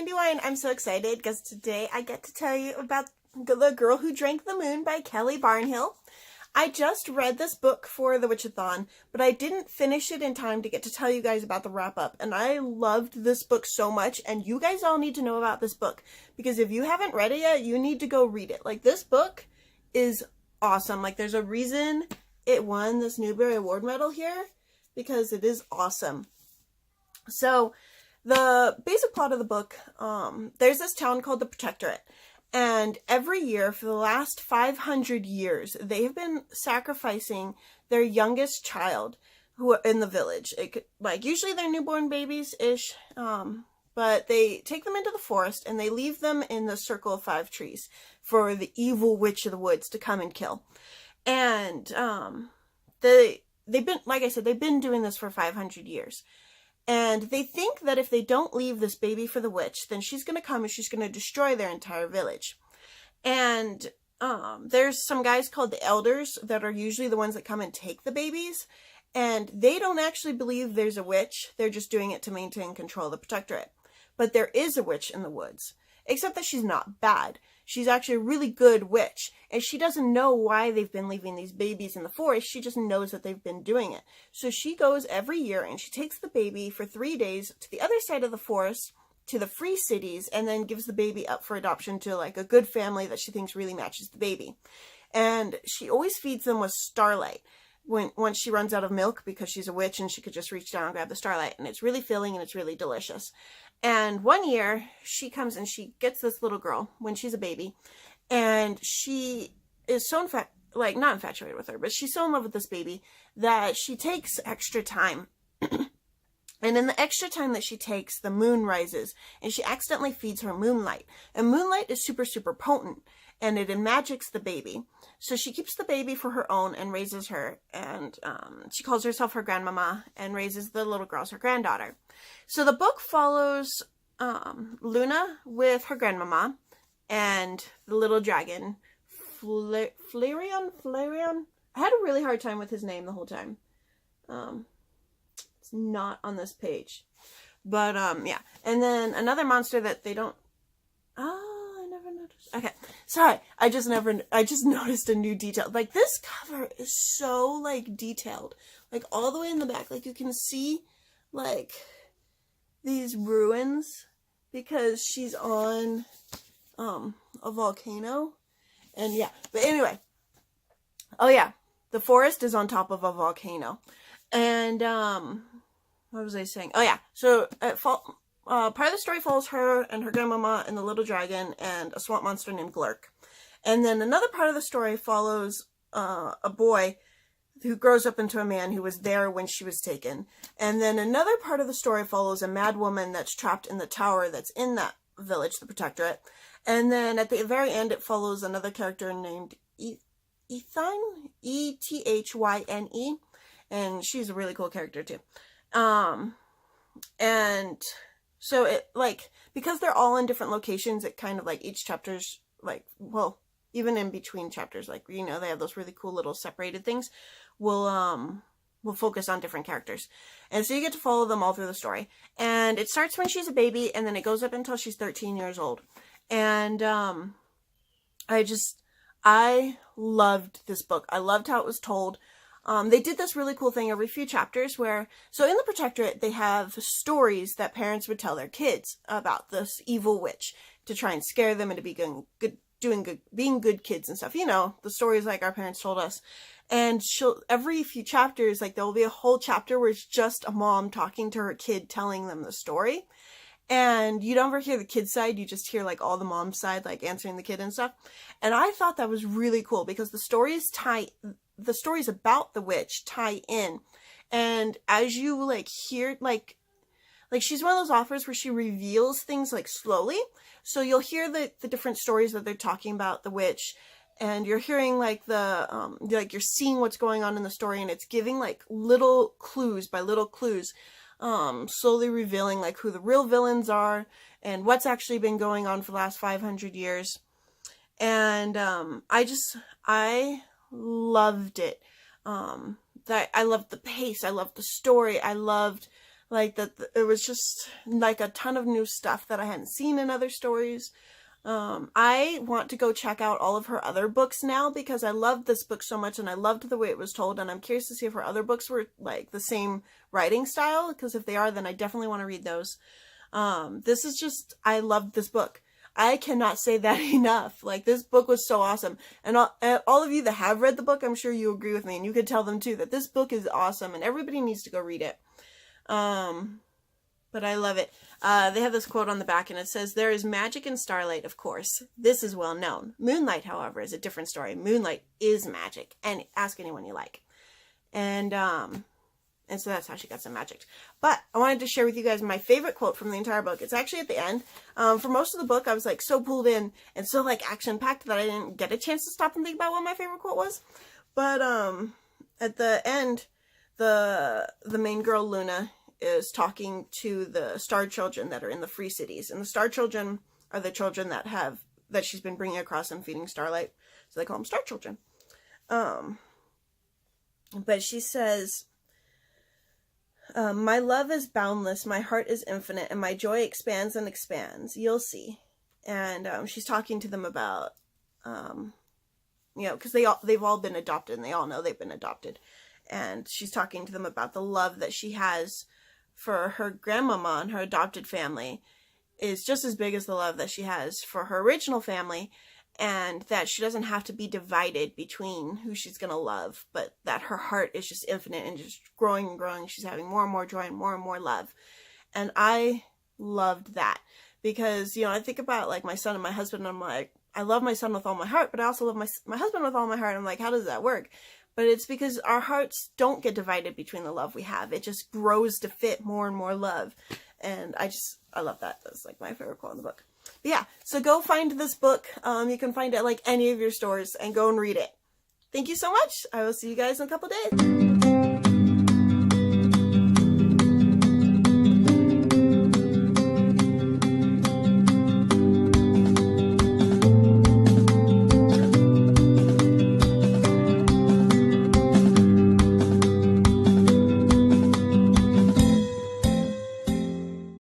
Brandywine. I'm so excited because today I get to tell you about The Girl Who Drank the Moon by Kelly Barnhill. I just read this book for the Witch-a-thon, but I didn't finish it in time to get to tell you guys about the wrap-up, and I loved this book so much, and you guys all need to know about this book, because if you haven't read it yet, you need to go read it. Like, this book is awesome. Like, there's a reason it won this Newbery Award medal here, because it is awesome. So, the basic plot of the book, there's this town called the Protectorate, and every year for the last 500 years, they have been sacrificing their youngest child who are in the village. Usually they're newborn babies-ish, but they take them into the forest and they leave them in the circle of 5 trees for the evil witch of the woods to come and kill. And they've been, like I said, they've been doing this for 500 years. And they think that if they don't leave this baby for the witch, then she's going to come and she's going to destroy their entire village. And there's some guys called the elders that are usually the ones that come and take the babies. And they don't actually believe there's a witch. They're just doing it to maintain control of the Protectorate. But there is a witch in the woods. Except that she's not bad. She's actually a really good witch. And she doesn't know why they've been leaving these babies in the forest. She just knows that they've been doing it. So she goes every year and she takes the baby for 3 days to the other side of the forest, to the free cities, and then gives the baby up for adoption to like a good family that she thinks really matches the baby. And she always feeds them with starlight once she runs out of milk, because she's a witch and she could just reach down and grab the starlight. And it's really filling and it's really delicious. And one year she comes and she gets this little girl when she's a baby, and she is so not infatuated with her, but she's so in love with this baby that she takes extra time. And in the extra time that she takes, the moon rises and she accidentally feeds her moonlight. And moonlight is super, super potent, and it magics the baby. So she keeps the baby for her own and raises her. And she calls herself her grandmama and raises the little girl as her granddaughter. So the book follows Luna with her grandmama and the little dragon, Flareon? I had a really hard time with his name the whole time. It's not on this page. But, yeah. And then another monster that they don't... I never noticed. Okay. Sorry. I just noticed a new detail. Like, this cover is so, like, detailed. Like, all the way in the back. Like, you can see, like, these ruins because she's on, a volcano. And, yeah. But anyway. Oh, yeah. The forest is on top of a volcano. And, what was I saying? Oh, yeah. So, part of the story follows her and her grandmama and the little dragon and a swamp monster named Glurk. And then another part of the story follows a boy who grows up into a man who was there when she was taken. And then another part of the story follows a mad woman that's trapped in the tower that's in that village, the Protectorate. And then at the very end, it follows another character named Ethyne, Ethyne. And she's a really cool character too. And so it, like, because they're all in different locations, it kind of, like, each chapter's, like, well, even in between chapters, like, you know, they have those really cool little separated things, we'll focus on different characters. And so you get to follow them all through the story. And it starts when she's a baby, and then it goes up until she's 13 years old. And, I loved this book. I loved how it was told. They did this really cool thing every few chapters where, so in the Protectorate, they have stories that parents would tell their kids about this evil witch to try and scare them into being good kids and stuff. You know, the stories like our parents told us. And every few chapters, like, there will be a whole chapter where it's just a mom talking to her kid, telling them the story. And you don't ever hear the kid's side, you just hear, like, all the mom's side, like, answering the kid and stuff. And I thought that was really cool because the stories about the witch tie in. And as you, like, hear, like she's one of those authors where she reveals things, like, slowly. So you'll hear the different stories that they're talking about the witch. And you're hearing, like, you're seeing what's going on in the story. And it's giving, like, little clues by little clues. Slowly revealing, like, who the real villains are and what's actually been going on for the last 500 years. And, I loved it. I loved the pace. I loved the story. I loved Like that, it was just like a ton of new stuff that I hadn't seen in other stories. I want to go check out all of her other books now because I loved this book so much and I loved the way it was told, and I'm curious to see if her other books were like the same writing style, because if they are, then I definitely want to read those. This is just, I loved this book. I cannot say that enough. Like, this book was so awesome. And all of you that have read the book, I'm sure you agree with me, and you could tell them too that this book is awesome and everybody needs to go read it. But I love it. They have this quote on the back, and it says, "There is magic in starlight, of course. This is well known. Moonlight, however, is a different story. Moonlight is magic. And ask anyone you like." And so that's how she got some magic. But I wanted to share with you guys my favorite quote from the entire book. It's actually at the end. For most of the book, I was like so pulled in and so like action-packed that I didn't get a chance to stop and think about what my favorite quote was. But at the end, the main girl, Luna, is talking to the star children that are in the free cities. And the star children are the children that she's been bringing across and feeding starlight. So they call them star children. But she says, "My love is boundless, my heart is infinite, and my joy expands and expands. You'll see." And she's talking to them about, because they've all been adopted, and they all know they've been adopted. And she's talking to them about the love that she has for her grandmama and her adopted family is just as big as the love that she has for her original family, and that she doesn't have to be divided between who she's going to love, but that her heart is just infinite and just growing and growing. She's having more and more joy and more love. And I loved that because, I think about like my son and my husband, and I'm like, I love my son with all my heart, but I also love my husband with all my heart. I'm like, how does that work? But it's because our hearts don't get divided between the love we have. It just grows to fit more and more love. And I love that. That's like my favorite quote in the book. But yeah, so go find this book. You can find it at like any of your stores and go and read it. Thank you so much. I will see you guys in a couple days.